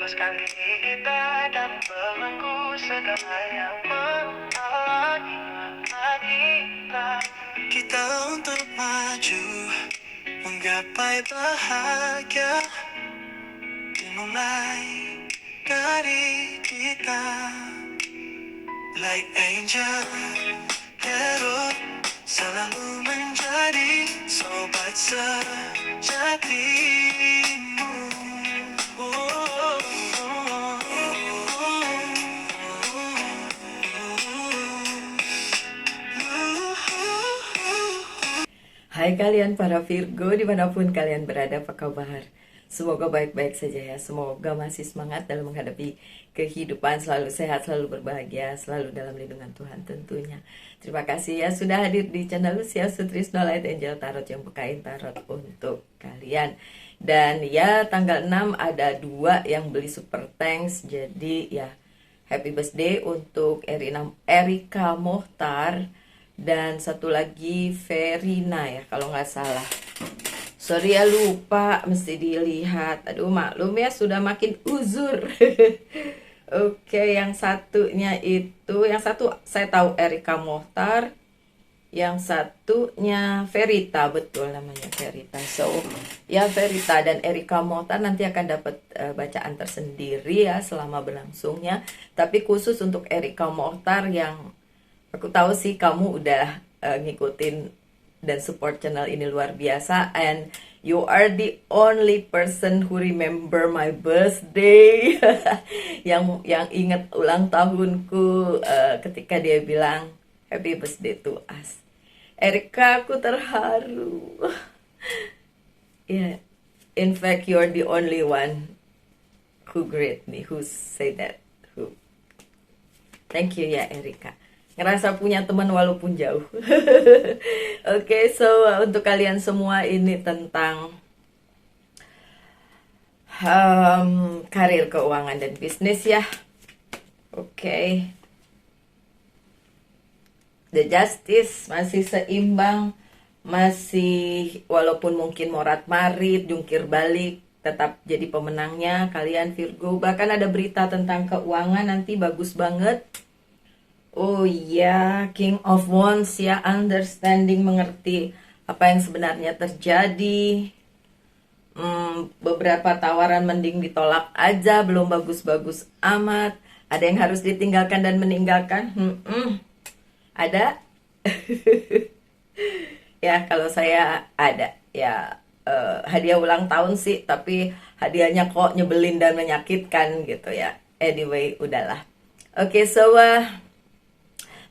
Lepaskan kita dan belenggu segala yang menghalangi kita. Kita untuk maju, menggapai bahagia, dimulai dari kita. Like angel, hero, selalu menjadi sobat sejatimu. Hai kalian para Virgo, dimanapun kalian berada, apa kabar? Semoga baik-baik saja ya. Semoga masih semangat dalam menghadapi kehidupan, selalu sehat, selalu berbahagia, selalu dalam lindungan Tuhan tentunya. Terima kasih ya sudah hadir di channel Lucia Sutrisno Light Angel Tarot yang bukain tarot untuk kalian. Dan ya tanggal 6 ada 2 yang beli super thanks. Jadi ya happy birthday untuk Erika Mohtar dan satu lagi Verina ya kalau nggak salah. Sorry ya lupa, mesti dilihat. Aduh maklum ya sudah makin uzur. Oke, yang satunya itu, yang satu saya tahu Erika Mohtar, yang satunya Verita, betul namanya Verita. So ya Verita dan Erika Mohtar nanti akan dapat bacaan tersendiri ya selama berlangsungnya. Tapi khusus untuk Erika Mohtar yang aku tahu sih kamu udah ngikutin dan support channel ini luar biasa, and you are the only person who remember my birthday. yang ingat ulang tahunku ketika dia bilang happy birthday to us. Erika, aku terharu. Yeah, in fact you're the only one who greet me, who say that, who. Thank you ya Erika. Ngerasa punya teman walaupun jauh. Oke, so untuk kalian semua ini tentang karir, keuangan, dan bisnis ya. Oke. The Justice masih seimbang, masih walaupun mungkin morat-marit, jungkir balik, tetap jadi pemenangnya kalian Virgo. Bahkan ada berita tentang keuangan nanti bagus banget. Oh iya, King of Wands ya, understanding, mengerti apa yang sebenarnya terjadi. Beberapa tawaran mending ditolak aja, belum bagus-bagus amat. Ada yang harus ditinggalkan dan meninggalkan. Ada? Ya, kalau saya ada. Ya, hadiah ulang tahun sih, tapi hadiahnya kok nyebelin dan menyakitkan gitu ya. Anyway, udahlah. Oke, so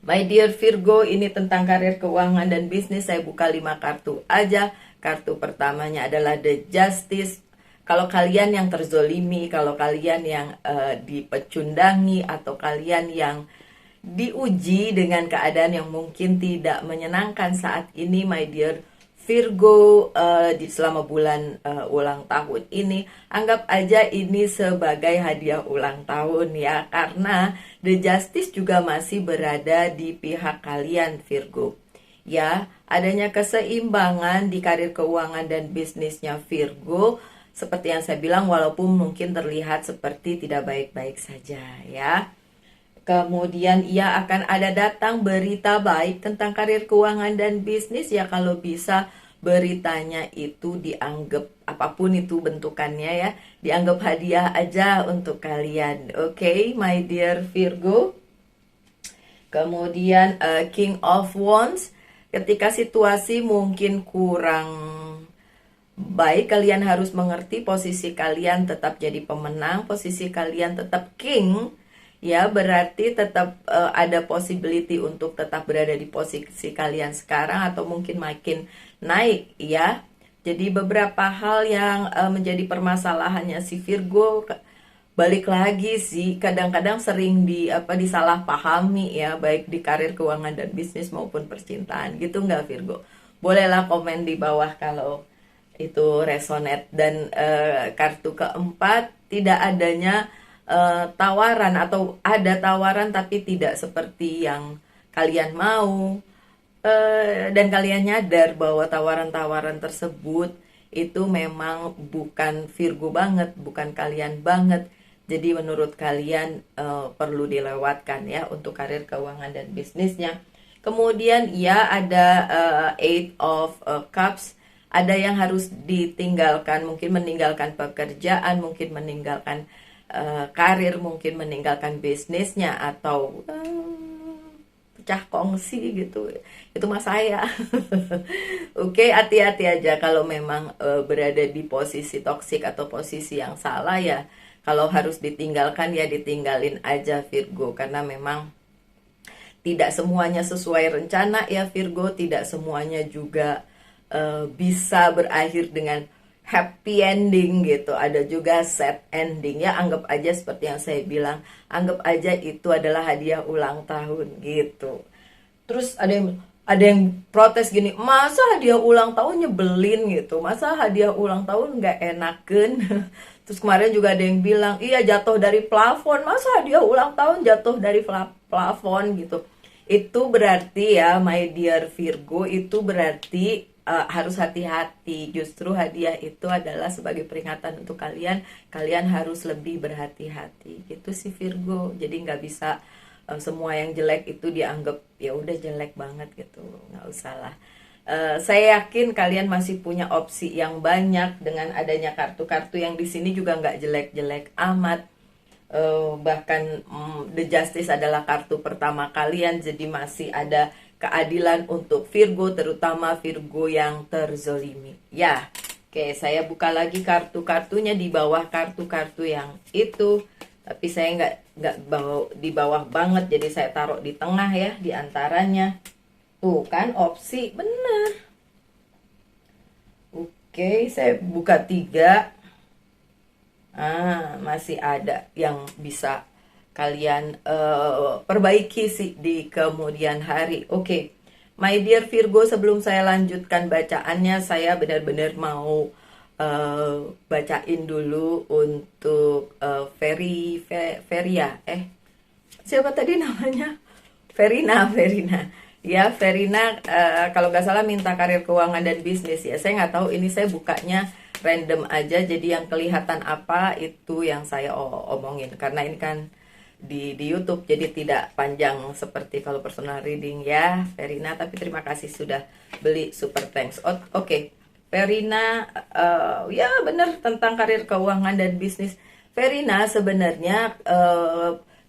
my dear Virgo, ini tentang karir, keuangan, dan bisnis. Saya buka 5 kartu aja. Kartu pertamanya adalah The Justice. Kalau kalian yang terzolimi, kalau kalian yang dipecundangi, atau kalian yang diuji dengan keadaan yang mungkin tidak menyenangkan saat ini, my dear Virgo, selama bulan ulang tahun ini, anggap aja ini sebagai hadiah ulang tahun ya, karena The Justice juga masih berada di pihak kalian Virgo. Ya, adanya keseimbangan di karir, keuangan, dan bisnisnya Virgo, seperti yang saya bilang, walaupun mungkin terlihat seperti tidak baik-baik saja ya. Kemudian ia akan ada datang berita baik tentang karir, keuangan, dan bisnis ya. Kalau bisa beritanya itu dianggap, apapun itu bentukannya ya, dianggap hadiah aja untuk kalian. Oke, my dear Virgo. Kemudian King of Wands, ketika situasi mungkin kurang baik, kalian harus mengerti posisi kalian tetap jadi pemenang, posisi kalian tetap king. Ya, berarti tetap ada possibility untuk tetap berada di posisi kalian sekarang atau mungkin makin naik ya. Jadi beberapa hal yang menjadi permasalahannya si Virgo, balik lagi sih, kadang-kadang sering disalahpahami ya, baik di karir, keuangan, dan bisnis maupun percintaan gitu nggak Virgo? Bolehlah komen di bawah kalau itu resonate. Dan kartu keempat, tidak adanya tawaran, atau ada tawaran tapi tidak seperti yang kalian mau, dan kalian nyadar bahwa tawaran-tawaran tersebut itu memang bukan Virgo banget, bukan kalian banget. Jadi menurut kalian perlu dilewatkan ya untuk karir keuangan dan bisnisnya. Kemudian ya ada Eight of Cups, ada yang harus ditinggalkan, mungkin meninggalkan pekerjaan, mungkin meninggalkan karir, mungkin meninggalkan bisnisnya, atau pecah kongsi gitu. Itu mah saya. Oke, hati-hati aja kalau memang berada di posisi toksik atau posisi yang salah ya. Kalau harus ditinggalkan ya ditinggalin aja Virgo, karena memang tidak semuanya sesuai rencana ya Virgo, tidak semuanya juga bisa berakhir dengan happy ending gitu. Ada juga sad ending ya. Anggap aja seperti yang saya bilang, anggap aja itu adalah hadiah ulang tahun gitu. Terus ada yang protes gini, masa hadiah ulang tahun nyebelin gitu, masa hadiah ulang tahun nggak enaken. Terus kemarin juga ada yang bilang, iya jatuh dari plafon, masa hadiah ulang tahun jatuh dari plafon gitu. Itu berarti ya my dear Virgo, itu berarti harus hati-hati. Justru hadiah itu adalah sebagai peringatan untuk kalian, kalian harus lebih berhati-hati gitu sih Virgo. Jadi nggak bisa semua yang jelek itu dianggap ya udah jelek banget gitu, nggak usah lah. Saya yakin kalian masih punya opsi yang banyak dengan adanya kartu-kartu yang di sini juga nggak jelek-jelek amat. Bahkan The Justice adalah kartu pertama kalian, jadi masih ada keadilan untuk Virgo, terutama Virgo yang terzolimi. Ya, oke, saya buka lagi kartu-kartunya di bawah kartu-kartu yang itu. Tapi saya nggak bawa di bawah banget, jadi saya taruh di tengah ya, di antaranya. Tuh kan opsi, bener. Oke, saya buka 3. Masih ada yang bisa kalian perbaiki sih di kemudian hari. Oke, my dear Virgo, sebelum saya lanjutkan bacaannya, saya benar-benar mau bacain dulu untuk Feria. Siapa tadi namanya? Verina. Ya, Verina, kalau nggak salah minta karir keuangan dan bisnis ya. Saya nggak tahu, ini saya bukanya random aja, jadi yang kelihatan apa itu yang saya omongin. Karena ini kan di YouTube, jadi tidak panjang seperti kalau personal reading ya, Verina. Tapi terima kasih sudah beli, super thanks. Oke. Verina, ya benar tentang karir keuangan dan bisnis. Verina, sebenarnya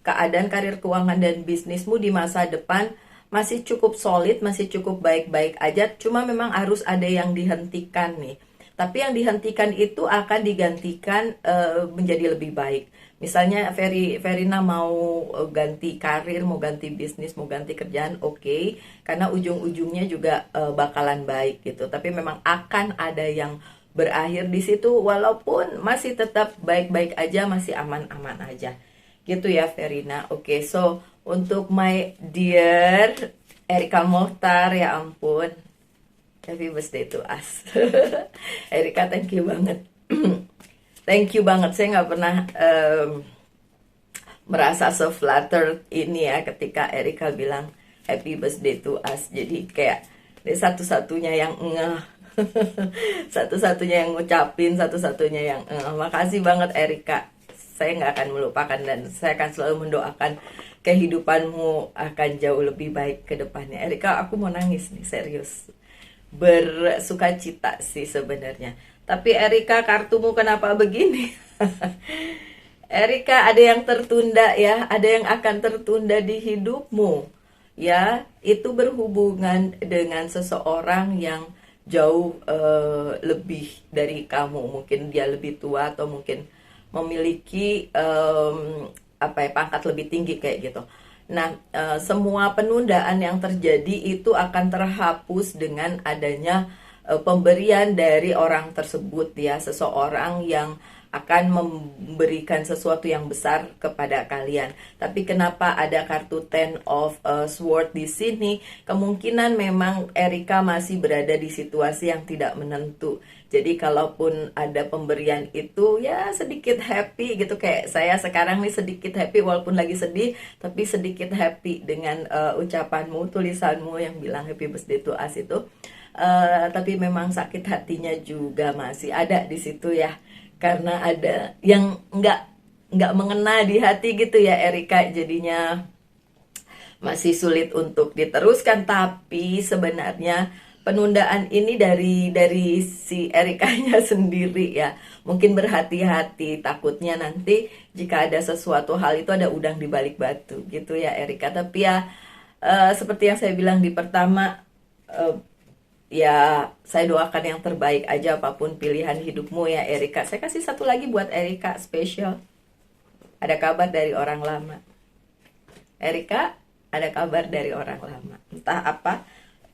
keadaan karir keuangan dan bisnismu di masa depan masih cukup solid, masih cukup baik-baik aja. Cuma memang harus ada yang dihentikan nih. Tapi yang dihentikan itu akan digantikan menjadi lebih baik. Misalnya Verina mau ganti karir, mau ganti bisnis, mau ganti kerjaan, oke. Karena ujung-ujungnya juga bakalan baik gitu. Tapi memang akan ada yang berakhir di situ, walaupun masih tetap baik-baik aja, masih aman-aman aja. Gitu ya Verina. Oke, so untuk my dear Erika Mohtar, ya ampun, happy birthday to us. Erika, thank you banget. Thank you banget. Saya nggak pernah merasa so-flattered ini ya ketika Erika bilang happy birthday to us. Jadi kayak ini satu-satunya yang satu-satunya yang ngucapin, satu-satunya yang makasih banget Erika. Saya nggak akan melupakan dan saya akan selalu mendoakan kehidupanmu akan jauh lebih baik ke depannya. Erika, aku mau nangis nih, serius. Bersuka cita sih sebenarnya. Tapi Erika, kartumu kenapa begini? Erika, ada yang tertunda ya, ada yang akan tertunda di hidupmu. Ya, itu berhubungan dengan seseorang yang jauh lebih dari kamu. Mungkin dia lebih tua atau mungkin memiliki pangkat lebih tinggi kayak gitu. Nah, semua penundaan yang terjadi itu akan terhapus dengan adanya pemberian dari orang tersebut ya, seseorang yang akan memberikan sesuatu yang besar kepada kalian. Tapi kenapa ada kartu Ten of Sword di sini? Kemungkinan memang Erika masih berada di situasi yang tidak menentu. Jadi kalaupun ada pemberian itu ya sedikit happy gitu, kayak saya sekarang nih sedikit happy walaupun lagi sedih, tapi sedikit happy dengan ucapanmu, tulisanmu yang bilang happy birthday to us itu. Tapi memang sakit hatinya juga masih ada di situ ya, karena ada yang nggak nggak mengena di hati gitu ya Erika, jadinya masih sulit untuk diteruskan. Tapi sebenarnya penundaan ini dari si Erikanya sendiri ya, mungkin berhati-hati, takutnya nanti jika ada sesuatu hal itu ada udang di balik batu gitu ya Erika. Tapi ya seperti yang saya bilang di pertama, eh, ya saya doakan yang terbaik aja apapun pilihan hidupmu ya Erika. Saya kasih satu lagi buat Erika spesial, ada kabar dari orang lama. Erika, ada kabar dari orang lama. Entah apa,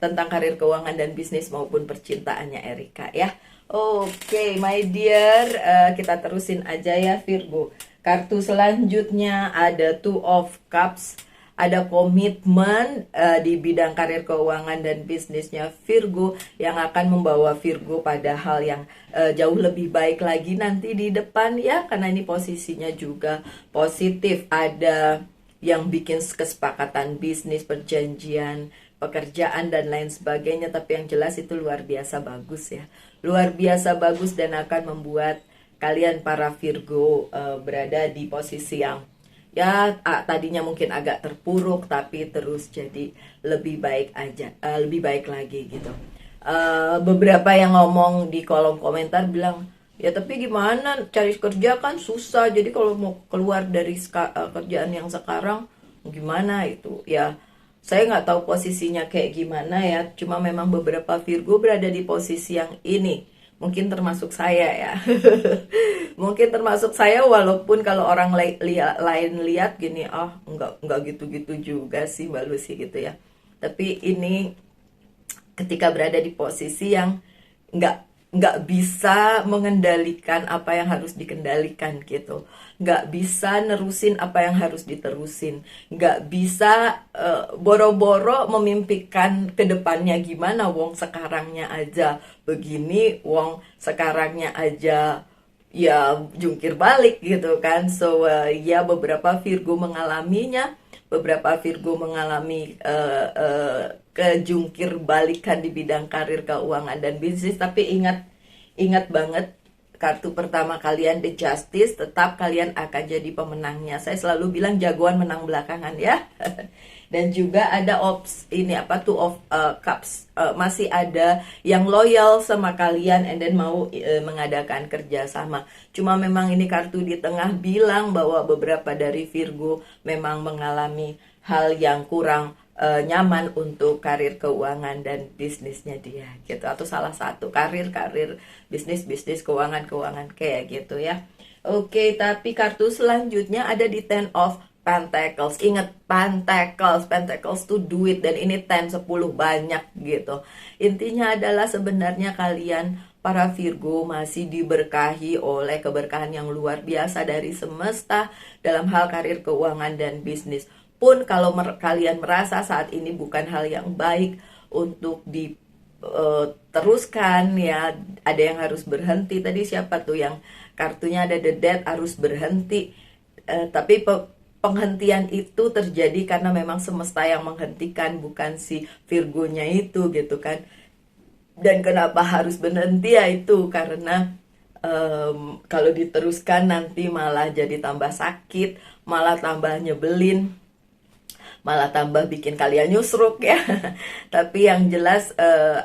tentang karir keuangan dan bisnis maupun percintaannya Erika ya. Oke, my dear, kita terusin aja ya Virgo. Kartu selanjutnya ada Two of Cups. Ada komitmen di bidang karir keuangan dan bisnisnya Virgo yang akan membawa Virgo pada hal yang jauh lebih baik lagi nanti di depan ya, karena ini posisinya juga positif. Ada yang bikin kesepakatan bisnis, perjanjian, pekerjaan dan lain sebagainya, tapi yang jelas itu luar biasa bagus ya. Luar biasa bagus dan akan membuat kalian para Virgo berada di posisi yang ya tadinya mungkin agak terpuruk tapi terus jadi lebih baik aja, lebih baik lagi gitu. Beberapa yang ngomong di kolom komentar bilang, ya tapi gimana cari kerja kan susah, jadi kalau mau keluar dari kerjaan yang sekarang gimana itu ya. Saya nggak tahu posisinya kayak gimana ya, cuma memang beberapa Virgo berada di posisi yang ini. Mungkin termasuk saya ya. Mungkin termasuk saya, walaupun kalau orang lain lihat gini, nggak gitu-gitu juga sih Mbak Lucy gitu ya. Tapi ini ketika berada di posisi yang nggak bisa mengendalikan apa yang harus dikendalikan gitu, nggak bisa nerusin apa yang harus diterusin, nggak bisa boro-boro memimpikan ke depannya gimana, wong sekarangnya aja begini, wong sekarangnya aja ya jungkir balik gitu kan. So ya beberapa Virgo mengalaminya, beberapa Virgo mengalami kejungkir balikan di bidang karir keuangan dan bisnis. Tapi ingat banget, kartu pertama kalian The Justice, tetap kalian akan jadi pemenangnya. Saya selalu bilang jagoan menang belakangan ya. Dan juga ada Two of Cups, masih ada yang loyal sama kalian and then mau mengadakan kerjasama. Cuma memang ini kartu di tengah bilang bahwa beberapa dari Virgo memang mengalami hal yang kurang nyaman untuk karir keuangan dan bisnisnya dia gitu, atau salah satu karir bisnis keuangan kayak gitu ya. Oke, tapi kartu selanjutnya ada di Ten of Pentacles. Ingat, Pentacles tuh duit, dan ini 10 banyak gitu. Intinya adalah sebenarnya kalian para Virgo masih diberkahi oleh keberkahan yang luar biasa dari semesta dalam hal karir keuangan dan bisnis. Pun kalau kalian merasa saat ini bukan hal yang baik untuk diteruskan ya, ada yang harus berhenti. Tadi siapa tuh yang kartunya ada The Death, harus berhenti. Tapi penghentian itu terjadi karena memang semesta yang menghentikan, bukan si Virgonya itu gitu kan. Dan kenapa harus berhenti ya itu karena kalau diteruskan nanti malah jadi tambah sakit, malah tambah nyebelin, malah tambah bikin kalian nyusruk ya. Tapi yang jelas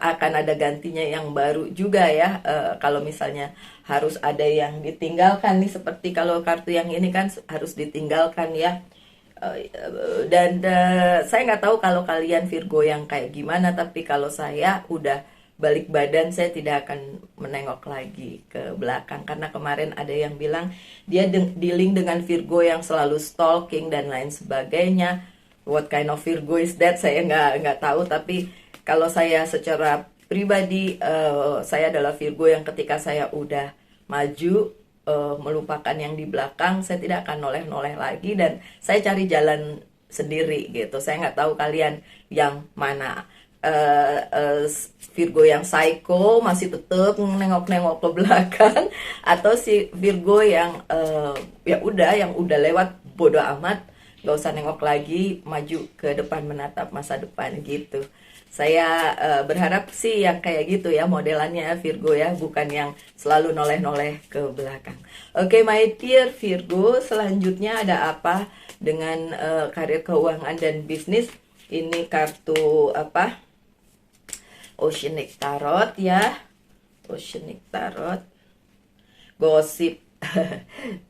akan ada gantinya yang baru juga ya. Kalau misalnya harus ada yang ditinggalkan nih, seperti kalau kartu yang ini kan harus ditinggalkan ya. Dan saya nggak tahu kalau kalian Virgo yang kayak gimana, tapi kalau saya udah balik badan, saya tidak akan menengok lagi ke belakang. Karena kemarin ada yang bilang dia dealing dengan Virgo yang selalu stalking dan lain sebagainya. What kind of Virgo is that? Saya nggak tahu. Tapi kalau saya secara pribadi, saya adalah Virgo yang ketika saya udah maju, melupakan yang di belakang, saya tidak akan noleh-noleh lagi dan saya cari jalan sendiri gitu. Saya nggak tahu kalian yang mana. Virgo yang psycho masih tetap nengok-nengok ke belakang, atau si Virgo yang yang udah lewat, bodo amat, gak usah nengok lagi, maju ke depan, menatap masa depan gitu. Saya berharap sih yang kayak gitu ya modelannya Virgo ya, bukan yang selalu noleh-noleh ke belakang. Oke, my dear Virgo, selanjutnya ada apa dengan karir keuangan dan bisnis? Ini kartu apa? Oceanic Tarot ya. Oceanic Tarot. Gosip.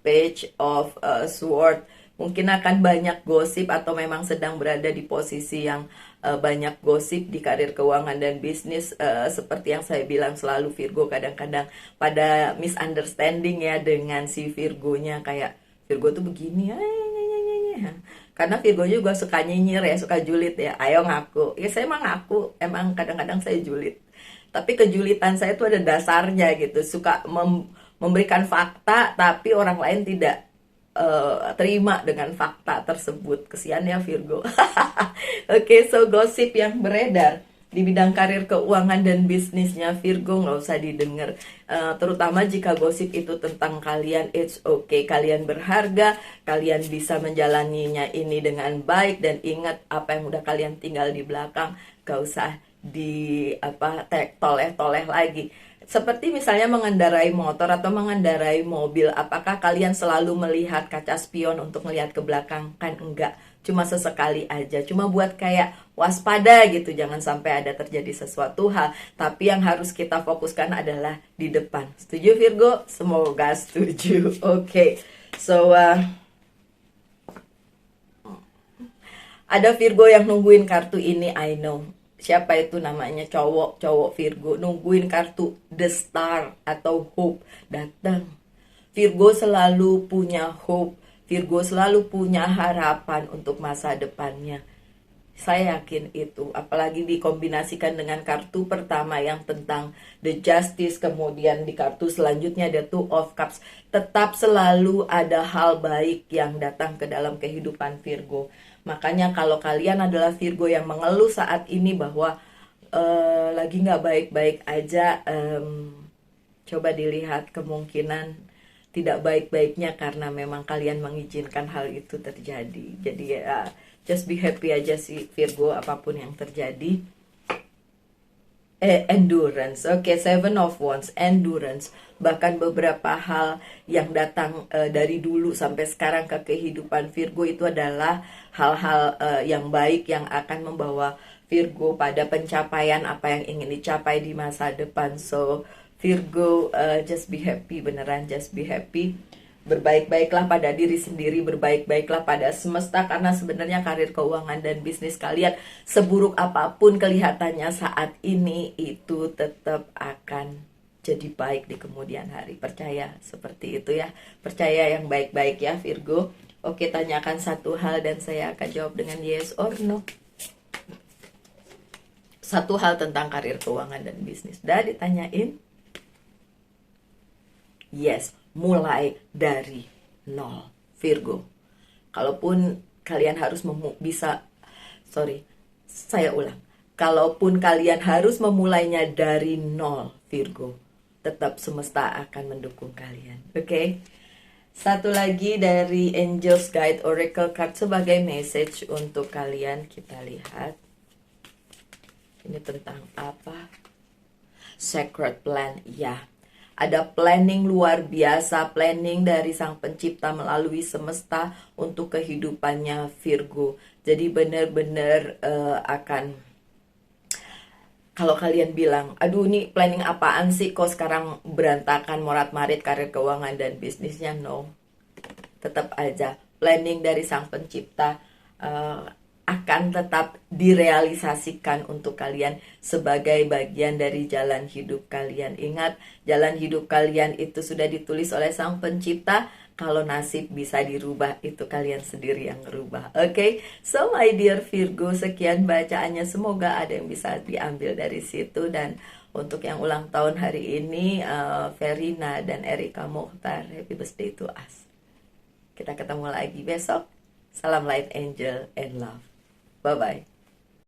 Page of Sword. Mungkin akan banyak gosip atau memang sedang berada di posisi yang banyak gosip di karir keuangan dan bisnis. Seperti yang saya bilang selalu, Virgo kadang-kadang pada misunderstanding ya dengan si Virgonya, kayak Virgo tuh begini ya, karena Virgo juga suka nyinyir ya, suka julid ya. Ayo ngaku. Ya saya emang ngaku, emang kadang-kadang saya julid. Tapi kejulitan saya tuh ada dasarnya gitu. Suka memberikan fakta tapi orang lain tidak terima dengan fakta tersebut. Kesian ya Virgo. Oke, so gosip yang beredar di bidang karir keuangan dan bisnisnya Virgo nggak usah didengar. Terutama jika gosip itu tentang kalian, it's okay, kalian berharga, kalian bisa menjalaninya ini dengan baik, dan ingat apa yang udah kalian tinggal di belakang gak usah di toleh-toleh lagi. Seperti misalnya mengendarai motor atau mengendarai mobil, apakah kalian selalu melihat kaca spion untuk melihat ke belakang? Kan enggak, cuma sesekali aja, cuma buat kayak waspada gitu, jangan sampai ada terjadi sesuatu hal. Tapi yang harus kita fokuskan adalah di depan. Setuju Virgo? Semoga setuju. Oke, so ada Virgo yang nungguin kartu ini, I know. Siapa itu namanya? Cowok Virgo nungguin kartu The Star atau Hope datang. Virgo selalu punya hope, Virgo selalu punya harapan untuk masa depannya. Saya yakin itu, apalagi dikombinasikan dengan kartu pertama yang tentang The Justice, kemudian di kartu selanjutnya ada Two of Cups. Tetap selalu ada hal baik yang datang ke dalam kehidupan Virgo. Makanya kalau kalian adalah Virgo yang mengeluh saat ini bahwa lagi nggak baik-baik aja, coba dilihat kemungkinan tidak baik-baiknya karena memang kalian mengizinkan hal itu terjadi. Jadi ya, just be happy aja sih Virgo, apapun yang terjadi. Endurance. Oke, Seven of Wands, endurance. Bahkan beberapa hal yang datang dari dulu sampai sekarang ke kehidupan Virgo itu adalah hal-hal yang baik yang akan membawa Virgo pada pencapaian apa yang ingin dicapai di masa depan. So Virgo, just be happy, beneran just be happy. Berbaik-baiklah pada diri sendiri, berbaik-baiklah pada semesta, karena sebenarnya karir keuangan dan bisnis kalian, seburuk apapun kelihatannya saat ini, itu tetap akan jadi baik di kemudian hari. Percaya seperti itu ya, percaya yang baik-baik ya Virgo. Oke, tanyakan satu hal dan saya akan jawab dengan yes or no. Satu hal tentang karir keuangan dan bisnis. Udah ditanyain? Yes, mulai dari nol Virgo. Kalaupun kalian harus kalaupun kalian harus memulainya dari nol Virgo, tetap semesta akan mendukung kalian. Oke? Satu lagi dari Angels Guide Oracle Card sebagai message untuk kalian, kita lihat. Ini tentang apa? Sacred plan, ya. Ada planning luar biasa, planning dari Sang Pencipta melalui semesta untuk kehidupannya Virgo. Jadi benar-benar akan, kalau kalian bilang, aduh ini planning apaan sih kok sekarang berantakan, morat-marit karir keuangan dan bisnisnya, no. Tetap aja planning dari Sang Pencipta akan tetap direalisasikan untuk kalian sebagai bagian dari jalan hidup kalian. Ingat, jalan hidup kalian itu sudah ditulis oleh Sang Pencipta. Kalau nasib bisa dirubah, itu kalian sendiri yang ngerubah. Oke, so my dear Virgo, sekian bacaannya. Semoga ada yang bisa diambil dari situ. Dan untuk yang ulang tahun hari ini, Verina dan Erika Mokhtar, happy birthday to us. Kita ketemu lagi besok. Salam light, angel, and love. Bye-bye.